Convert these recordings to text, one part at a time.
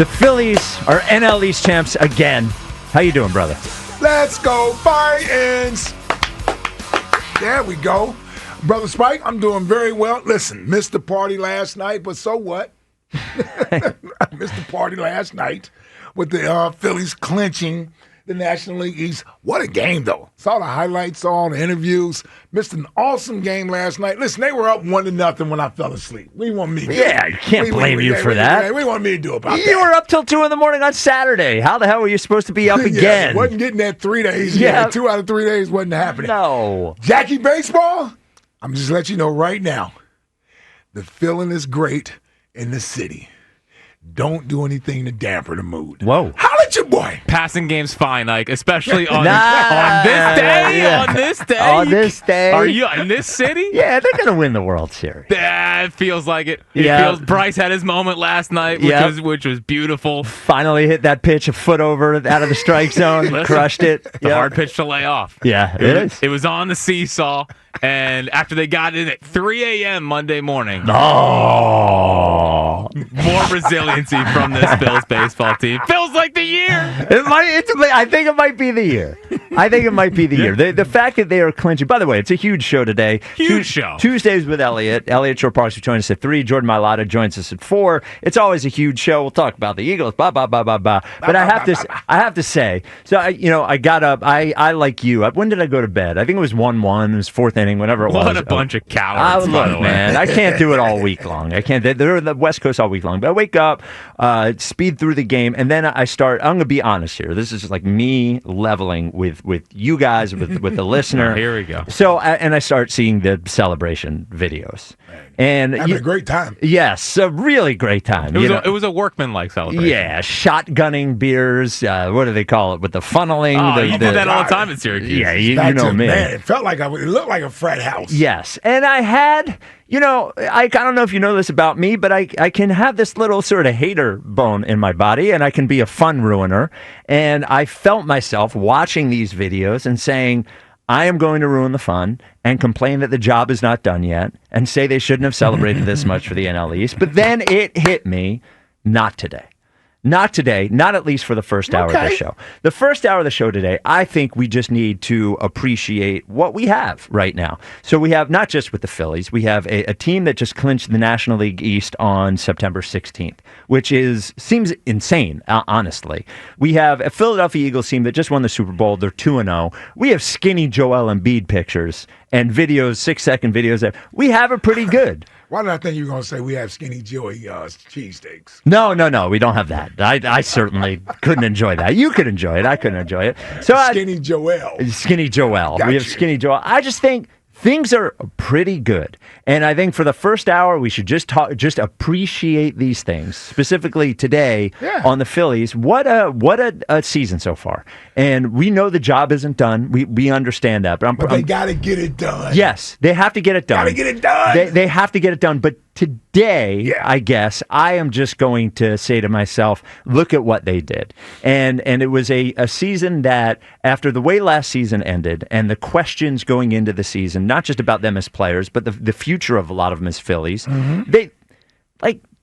The Phillies are NL East champs again. How you doing, brother? Let's go, Titans! There we go. Brother Spike, I'm doing very well. Listen, missed the party last night, but so what? I missed the party last night with the Phillies clinching the National League East. What a game, though. Saw the highlights, saw all the interviews. Missed an awesome game last night. Listen, they were up 1-0 when I fell asleep. What do you want me to do? Yeah, you can't blame you for that. What do you want me to do about that? You were up till 2 in the morning on Saturday. How the hell were you supposed to be up again? Wasn't getting that 3 days. Yeah. 2 out of 3 days wasn't happening. No. Jackie Baseball, I'm just letting you know right now, the feeling is great in the city. Don't do anything to damper the mood. Whoa. Holla at your boy. Passing game's fine, Ike, especially on this day. Yeah. On this day. On this day. Are you in this city? Yeah, they're going to win the World Series. It feels like it. Yeah. Bryce had his moment last night, which was beautiful. Finally hit that pitch a foot over out of the strike zone. Listen, Crushed it. The hard pitch to lay off. Yeah, it is. It was on the seesaw, and after they got in at 3 a.m. Monday morning. Oh. More resiliency from this Bills baseball team. Feels like the year. I think it might be the year. The fact that they are clinching. By the way, it's a huge show today. Huge show. Tuesdays with Elliot. Elliot Shore-Parks will join us at 3. Jordan Mailata joins us at 4. It's always a huge show. We'll talk about the Eagles. But I have to say, so I got up. I like you. When did I go to bed? I think it was 1-1. It was 4th inning. Whenever it was. What a bunch of cowards. Look, man, I can't do it all week long. I can't. They're the West Coast all week long. But I wake up, speed through the game, and then I start. I'm going to be honest here. This is just like me leveling with you guys, with the listener. Here we go. So, and I start seeing the celebration videos. And Having a great time. Yes, a really great time. It was a workmanlike celebration. Yeah, shotgunning beers. What do they call it? With the funneling. Oh, you do that all the time at Syracuse. Yeah, you know me. Man, it felt like it looked like a frat house. Yes, and I had, I don't know if you know this about me, but I can have this little sort of hater bone in my body, and I can be a fun ruiner. And I felt myself watching these videos and saying, I am going to ruin the fun and complain that the job is not done yet and say they shouldn't have celebrated this much for the NL East. But then it hit me, not today. Not today, not at least for the first hour of the show. The first hour of the show today, I think we just need to appreciate what we have right now. So we have, not just with the Phillies, we have a team that just clinched the National League East on September 16th, which seems insane, honestly. We have a Philadelphia Eagles team that just won the Super Bowl. They're 2-0. We have skinny Joel Embiid pictures and videos, 6-second videos. We have it pretty good. Why did I think you were going to say we have Skinny Joey cheesesteaks? No, we don't have that. I certainly couldn't enjoy that. You could enjoy it. I couldn't enjoy it. So Skinny Joel. Skinny Joel. Got we have you. Skinny Joel. I just think things are pretty good. And I think for the first hour, we should just appreciate these things. Specifically today on the Phillies. What a season so far. And we know the job isn't done. We understand that. But they got to get it done. Yes, they have to get it done. Got to get it done. They have to get it done. But today, I guess, I am just going to say to myself, look at what they did. And it was a season that, after the way last season ended and the questions going into the season, not just about them as players, but the future of a lot of them as Phillies,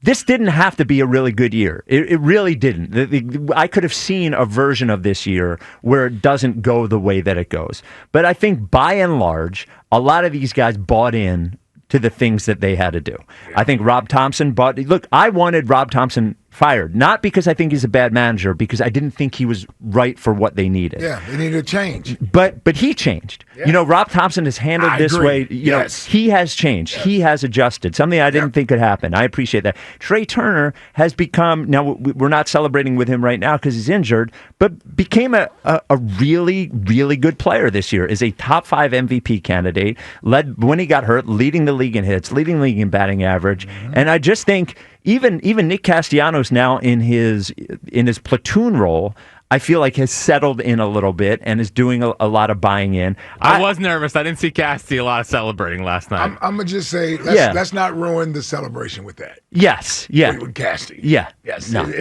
this didn't have to be a really good year. It really didn't. I could have seen a version of this year where it doesn't go the way that it goes. But I think, by and large, a lot of these guys bought in to the things that they had to do. I think Rob Thompson I wanted Rob Thompson fired, not because I think he's a bad manager, because I didn't think he was right for what they needed. Yeah, they needed a change. But he changed. Yeah. Rob Thompson has handled this agree. way. He has changed. Yes. He has adjusted. Something I didn't think could happen. I appreciate that. Trey Turner has become, now we're not celebrating with him right now because he's injured, but became a really, really good player this year. Is a top 5 MVP candidate, led when he got hurt, leading the league in hits, leading the league in batting average. Mm-hmm. And I just think even Nick Castellanos now in his platoon role, I feel like has settled in a little bit and is doing a lot of buying in. I was nervous. I didn't see Casty a lot of celebrating last night. I'm going to just say, let's not ruin the celebration with that. Yes, yeah. With Casty. Yeah. Yes. No.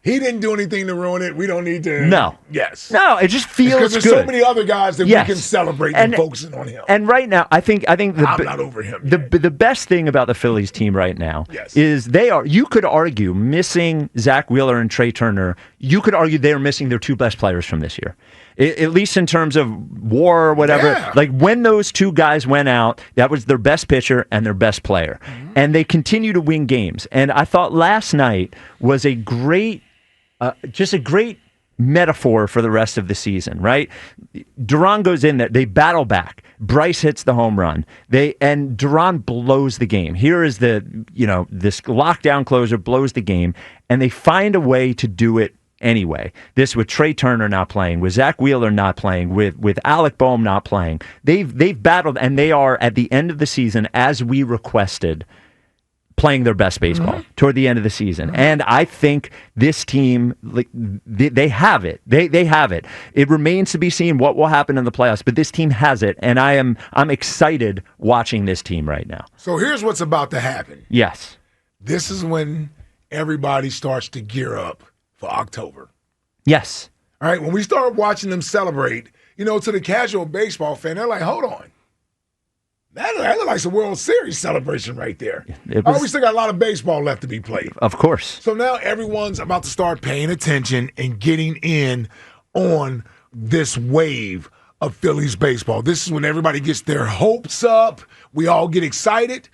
He didn't do anything to ruin it. We don't need to. No. Yes. No, it just feels because good. there's so many other guys that we can celebrate and focusing on him. And right now, I think I'm not over him. The best thing about the Phillies team right now is you could argue, missing Zach Wheeler and Trey Turner, you could argue they are missing their two best players from this year. At least in terms of WAR or whatever. Yeah. Like when those two guys went out, that was their best pitcher and their best player. Mm-hmm. And they continue to win games. And I thought last night was a great metaphor for the rest of the season, right? Duran goes in there. They battle back. Bryce hits the home run. And Duran blows the game. Here is this lockdown closer blows the game, and they find a way to do it anyway. This with Trey Turner not playing, with Zach Wheeler not playing, with Alec Boehm not playing. They've battled, and they are at the end of the season, as we requested, playing their best baseball toward the end of the season. And I think this team, they have it. They have it. It remains to be seen what will happen in the playoffs, but this team has it, and I'm excited watching this team right now. So here's what's about to happen. Yes. This is when everybody starts to gear up for October. Yes. All right, when we start watching them celebrate, to the casual baseball fan, they're like, hold on. That looks like a World Series celebration right there. We still got a lot of baseball left to be played. Of course. So now everyone's about to start paying attention and getting in on this wave of Phillies baseball. This is when everybody gets their hopes up. We all get excited.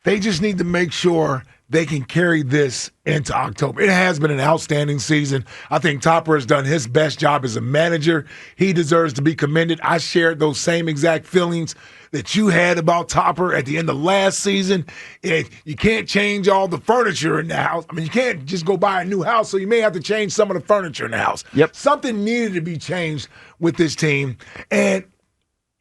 They just need to make sure they can carry this into October. It has been an outstanding season. I think Topper has done his best job as a manager. He deserves to be commended. I shared those same exact feelings that you had about Topper at the end of last season. You can't change all the furniture in the house. I mean, you can't just go buy a new house, so you may have to change some of the furniture in the house. Yep. Something needed to be changed with this team. And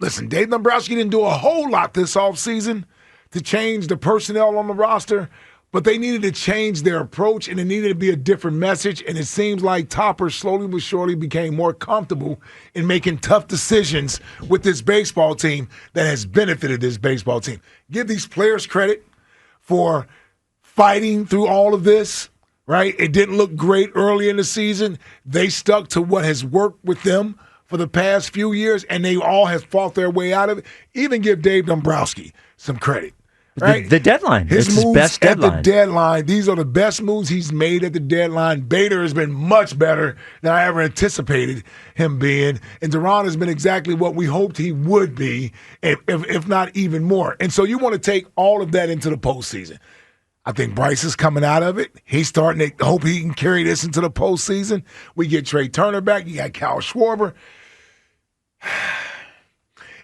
listen, Dave Dombrowski didn't do a whole lot this offseason to change the personnel on the roster, but they needed to change their approach, and it needed to be a different message. And it seems like Topper slowly but surely became more comfortable in making tough decisions with this baseball team that has benefited this baseball team. Give these players credit for fighting through all of this, right? It didn't look great early in the season. They stuck to what has worked with them for the past few years, and they all have fought their way out of it. Even give Dave Dombrowski some credit. Right? The deadline. His it's moves his best deadline. at the deadline. These are the best moves he's made at the deadline. Bader has been much better than I ever anticipated him being. And Duran has been exactly what we hoped he would be, if not even more. And so you want to take all of that into the postseason. I think Bryce is coming out of it. He's starting to hope he can carry this into the postseason. We get Trey Turner back. You got Kyle Schwarber.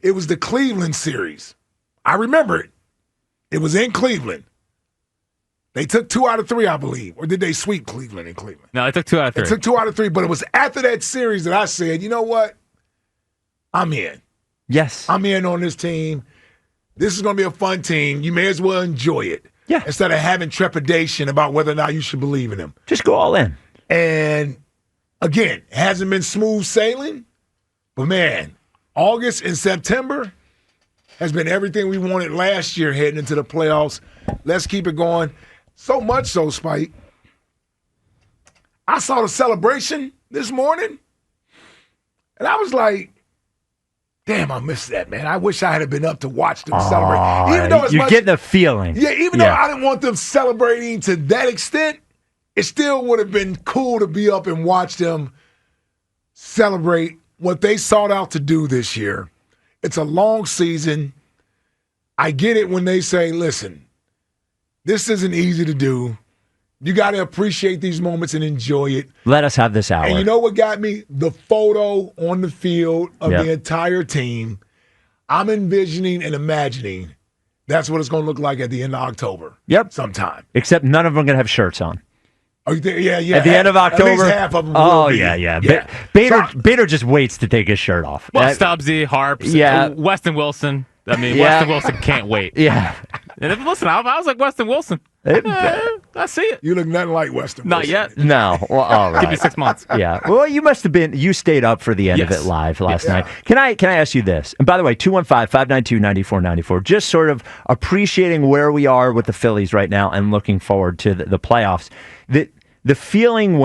It was the Cleveland series. I remember it. It was in Cleveland. They took 2 out of 3, I believe. Or did they sweep Cleveland in Cleveland? No, they took 2 out of 3. They took 2 out of 3, but it was after that series that I said, you know what? I'm in. Yes. I'm in on this team. This is going to be a fun team. You may as well enjoy it. Yeah. Instead of having trepidation about whether or not you should believe in them. Just go all in. And, again, it hasn't been smooth sailing. But, man, August and September has been everything we wanted last year heading into the playoffs. Let's keep it going. So much so, Spike, I saw the celebration this morning, and I was like, damn, I missed that, man. I wish I had been up to watch them celebrate. Even though you're getting the feeling. Yeah, even though I didn't want them celebrating to that extent, it still would have been cool to be up and watch them celebrate what they sought out to do this year. It's a long season. I get it when they say, listen, this isn't easy to do. You got to appreciate these moments and enjoy it. Let us have this hour. And you know what got me? The photo on the field of the entire team. I'm envisioning and imagining that's what it's going to look like at the end of October. Yep. Sometime. Except none of them are going to have shirts on. Oh, yeah. At the end of October? At least half of them Oh, will be. yeah. Bader just waits to take his shirt off. Well, Stubbsy, Harps, Weston Wilson. I mean, Weston Wilson can't wait. Yeah. And if, listen, I was like Weston Wilson. I see it. You look nothing like Weston Wilson. Not yet. No. Well, all right. Give me 6 months. Yeah. Well, you stayed up for the end of it live last night. Can I ask you this? And by the way, 215-592-9494, just sort of appreciating where we are with the Phillies right now and looking forward to the playoffs. the feeling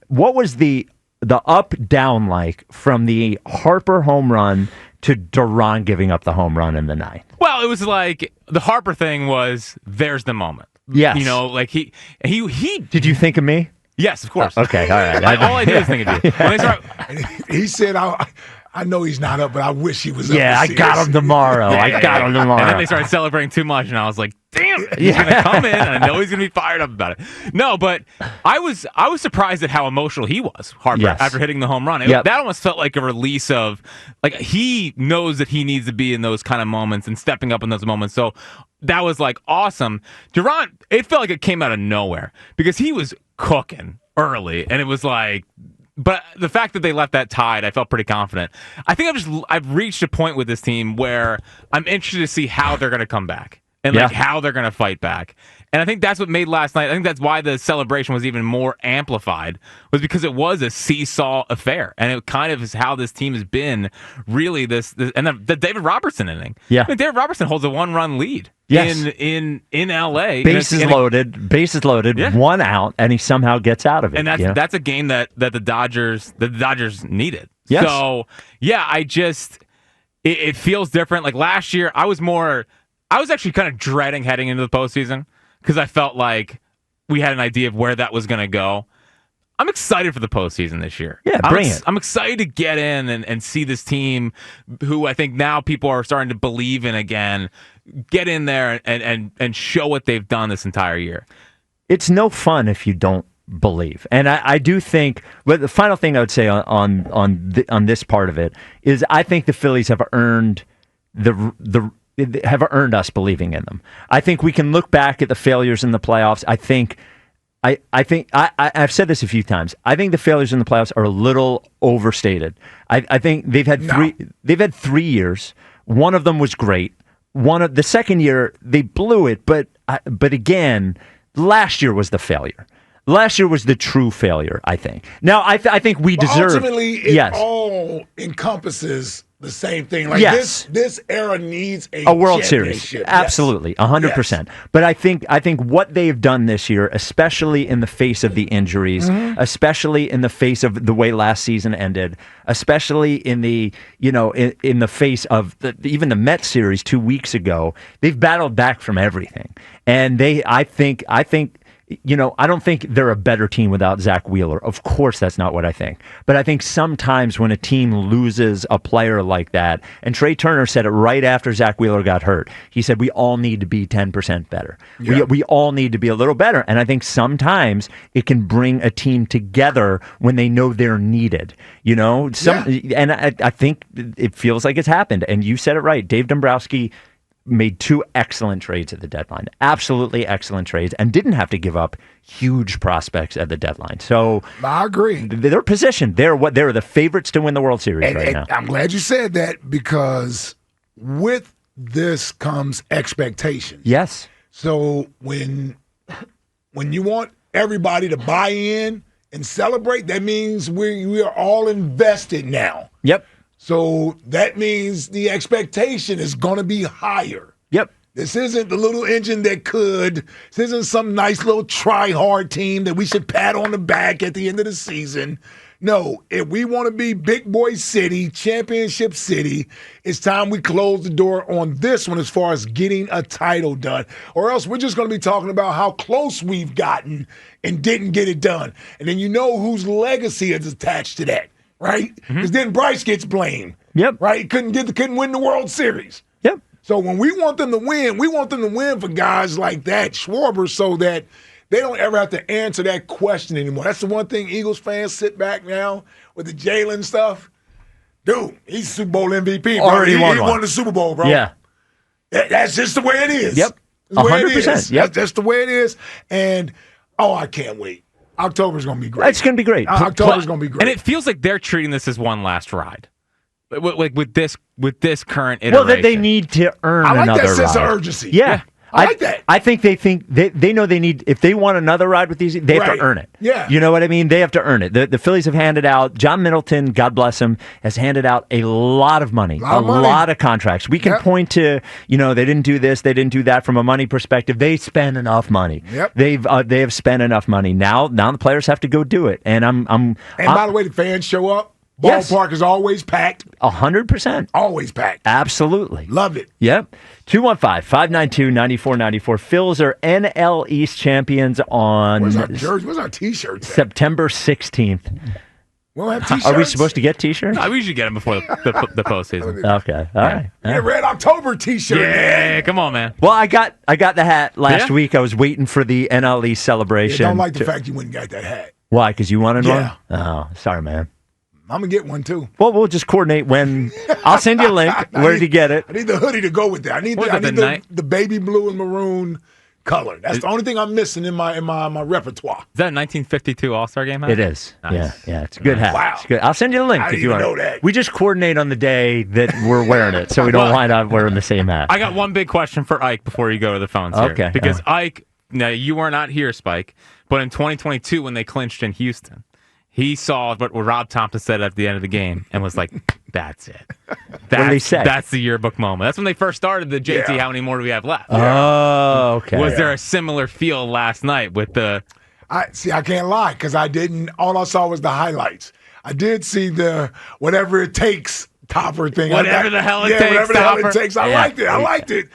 what was the up down like from the Harper home run to Duran giving up the home run in the ninth? Well, it was like the Harper thing was there's the moment. Yes. You know, like he Did you think of me? Yes, of course. Okay, all right. All I did is think of you. When they start, He said, I know he's not up, but I wish he was up. Yeah, I got him tomorrow. I got him tomorrow. And then they started celebrating too much, and I was like, damn, he's going to come in, and I know he's going to be fired up about it. No, but I was surprised at how emotional he was, Harper, after hitting the home run. That almost felt like a release of, like, he knows that he needs to be in those kind of moments and stepping up in those moments. So that was, like, awesome. Duran, it felt like it came out of nowhere because he was cooking early, and it was like, but the fact that they left that tied, I felt pretty confident. I think I've reached a point with this team where I'm interested to see how they're going to come back and like how they're going to fight back. And I think that's what made last night. I think that's why the celebration was even more amplified, was because it was a seesaw affair, and it kind of is how this team has been. Really, this and the David Robertson inning. Yeah, I mean, David Robertson holds a 1-run lead. Yes. in LA. Bases loaded, 1 out, and he somehow gets out of it. And that's a game that the Dodgers needed. Yes. So it feels different. Like last year, I was actually kind of dreading heading into the postseason because I felt like we had an idea of where that was going to go. I'm excited for the postseason this year. Yeah, bring it. I'm excited to get in and see this team who I think now people are starting to believe in again, get in there and show what they've done this entire year. It's no fun if you don't believe. And I do think, but the final thing I would say on this part of it is I think the Phillies have earned have earned us believing in them. I think we can look back at the failures in the playoffs. I've said this a few times. I think the failures in the playoffs are a little overstated. I think they've had 3 years. One of them was great. The second year they blew it, but again, last year was the failure. Last year was the true failure, I think. Now, I think we deserve. Ultimately, it all encompasses the same thing. Like this era needs a World Series. Absolutely, 100%. But I think what they've done this year, especially in the face of the injuries, especially in the face of the way last season ended, especially in the in the face of even the Mets series 2 weeks ago, they've battled back from everything. And I don't think they're a better team without Zach Wheeler. Of course, that's not what I think. But I think sometimes when a team loses a player like that, and Trey Turner said it right after Zach Wheeler got hurt, he said, we all need to be 10% better. Yeah. We all need to be a little better. And I think sometimes it can bring a team together when they know they're needed. And I think it feels like it's happened. And you said it right. Dave Dombrowski made 2 excellent trades at the deadline, absolutely excellent trades, and didn't have to give up huge prospects at the deadline. So I agree. They're positioned. They're the favorites to win the World Series right now. I'm glad you said that because with this comes expectation. Yes. So when you want everybody to buy in and celebrate, that means we are all invested now. Yep. So that means the expectation is going to be higher. Yep. This isn't the little engine that could. This isn't some nice little try-hard team that we should pat on the back at the end of the season. No, if we want to be Big Boy City, Championship City, it's time we close the door on this one as far as getting a title done. Or else we're just going to be talking about how close we've gotten and didn't get it done. And then you know whose legacy is attached to that. Right? Because then Bryce gets blamed. Yep. Right? Couldn't win the World Series. Yep. So when we want them to win, we want them to win for guys like that, Schwarber, so that they don't ever have to answer that question anymore. That's the one thing Eagles fans sit back now with the Jalen stuff. Dude, he's Super Bowl MVP, bro. Already he won the Super Bowl, bro. Yeah. That's just the way it is. Yep. That's the way it 100%. is. Yep. That's the way it is. And, I can't wait. October's going to be great. It's going to be great. October's going to be great. And it feels like they're treating this as one last ride. Like with this current iteration. Well, they need to earn I like another that sense ride. of urgency. Yeah. I like that. I think they know they need, if they want another ride with these, they have to earn it. Yeah. You know what I mean? They have to earn it. The Phillies have handed out, John Middleton, God bless him, has handed out a lot of money, a lot of contracts. We can point to, they didn't do this, they didn't do that from a money perspective. They spend enough money. Yep. They have spent enough money. Now the players have to go do it. And by the way, the fans show up. Ballpark is always packed. 100%. Always packed. Absolutely. Love it. Yep. 215-592-9494. Phils are NL East champions on Where's our jersey? Where's our T-shirts? September 16th. We don't have T-shirts. Are we supposed to get T-shirts? We usually get them before the postseason. Okay. All right. Yeah, Red October T-shirt. Yeah, come on, man. Well, I got the hat last week. I was waiting for the NL East celebration. I don't like the fact you went and got that hat. Why? Because you wanted one? Yeah. Oh, sorry, man. I'm going to get one, too. Well, we'll just coordinate when. I'll send you a link. Where did you get it? I need the hoodie to go with that. I need the baby blue and maroon color. That's the only thing I'm missing in my repertoire. Is that a 1952 All-Star game hat? It is. Nice. Yeah. It's a good hat. Wow. It's good. I'll send you a link if you want. Know that. We just coordinate on the day that we're wearing it, so we don't wind up wearing the same hat. I got one big question for Ike before you go to the phones here. Okay. Because Ike, now you are not here, Spike, but in 2022 when they clinched in Houston, he saw what Rob Thompson said at the end of the game and was like, that's it. What did he say? That's the yearbook moment. That's when they first started the JT, how many more do we have left? Oh, okay. Was there a similar feel last night with the... I can't lie because I didn't. All I saw was the highlights. I did see the whatever it takes topper thing. Whatever the hell it takes. Whatever the hell it takes. I liked it.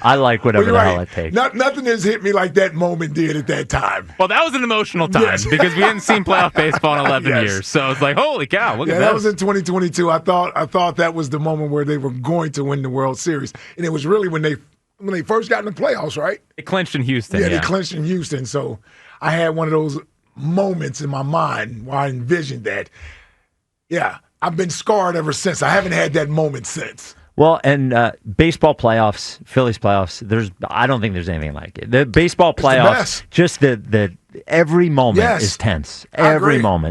I like whatever the hell it takes. Nothing has hit me like that moment did at that time. Well, that was an emotional time because we hadn't seen playoff baseball in 11 years. So it's like, holy cow, look at this. That was in 2022. I thought that was the moment where they were going to win the World Series. And it was really when they first got in the playoffs, right? It clinched in Houston. Yeah, they clinched in Houston. So I had one of those moments in my mind where I envisioned that. Yeah. I've been scarred ever since. I haven't had that moment since. Well, and baseball playoffs, Phillies playoffs, I don't think there's anything like it. The baseball playoffs, just the every moment is tense. Every moment.